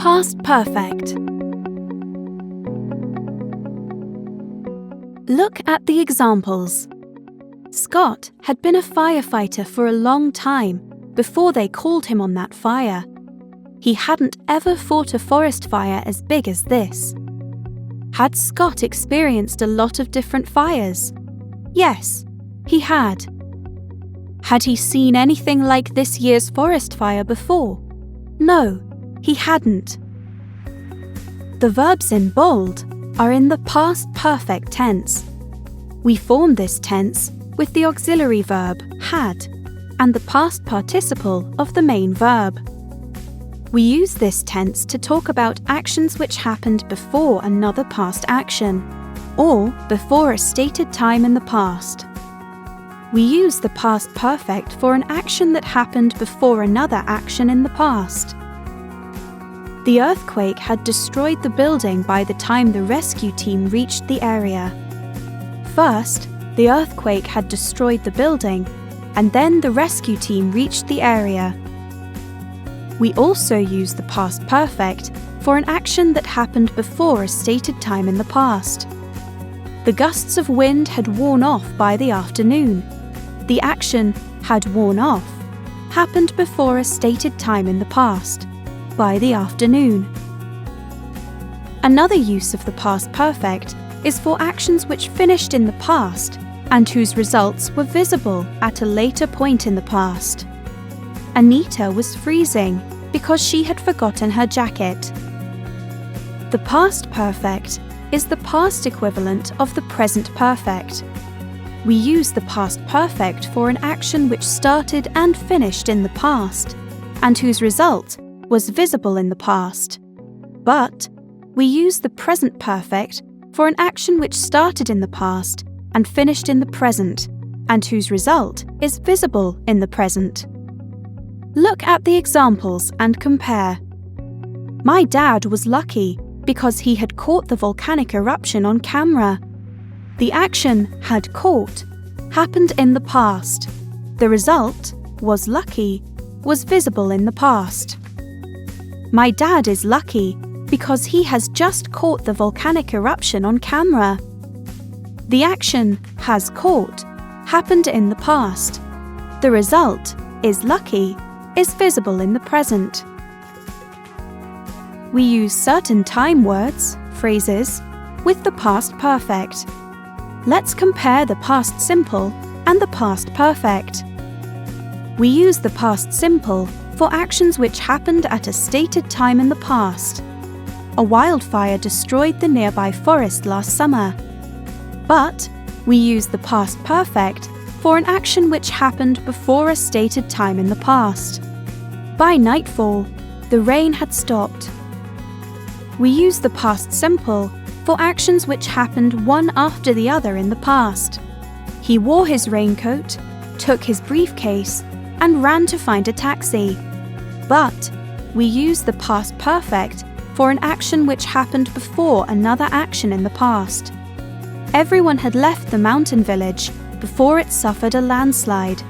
Past perfect. Look at the examples. Scott had been a firefighter for a long time before they called him on that fire. He hadn't ever fought a forest fire as big as this. Had Scott experienced a lot of different fires? Yes, he had. Had he seen anything like this year's forest fire before? No, he hadn't. The verbs in bold are in the past perfect tense. We form this tense with the auxiliary verb had and the past participle of the main verb. We use this tense to talk about actions which happened before another past action, or before a stated time in the past. We use the past perfect for an action that happened before another action in the past. The earthquake had destroyed the building by the time the rescue team reached the area. First, the earthquake had destroyed the building, and then the rescue team reached the area. We also use the past perfect for an action that happened before a stated time in the past. The gusts of wind had worn off by the afternoon. The action had worn off happened before a stated time in the past, by the afternoon. Another use of the past perfect is for actions which finished in the past and whose results were visible at a later point in the past. Anita was freezing because she had forgotten her jacket. The past perfect is the past equivalent of the present perfect. We use the past perfect for an action which started and finished in the past and whose result was visible in the past. But we use the present perfect for an action which started in the past and finished in the present, and whose result is visible in the present. Look at the examples and compare. My dad was lucky because he had caught the volcanic eruption on camera. The action had caught happened in the past. The result was lucky, was visible in the past. My dad is lucky because he has just caught the volcanic eruption on camera. The action has caught happened in the past. The result is lucky, is visible in the present. We use certain time words, phrases, with the past perfect. Let's compare the past simple and the past perfect. We use the past simple for actions which happened at a stated time in the past. A wildfire destroyed the nearby forest last summer. But we use the past perfect for an action which happened before a stated time in the past. By nightfall, the rain had stopped. We use the past simple for actions which happened one after the other in the past. He wore his raincoat, took his briefcase, and ran to find a taxi. But we use the past perfect for an action which happened before another action in the past. Everyone had left the mountain village before it suffered a landslide.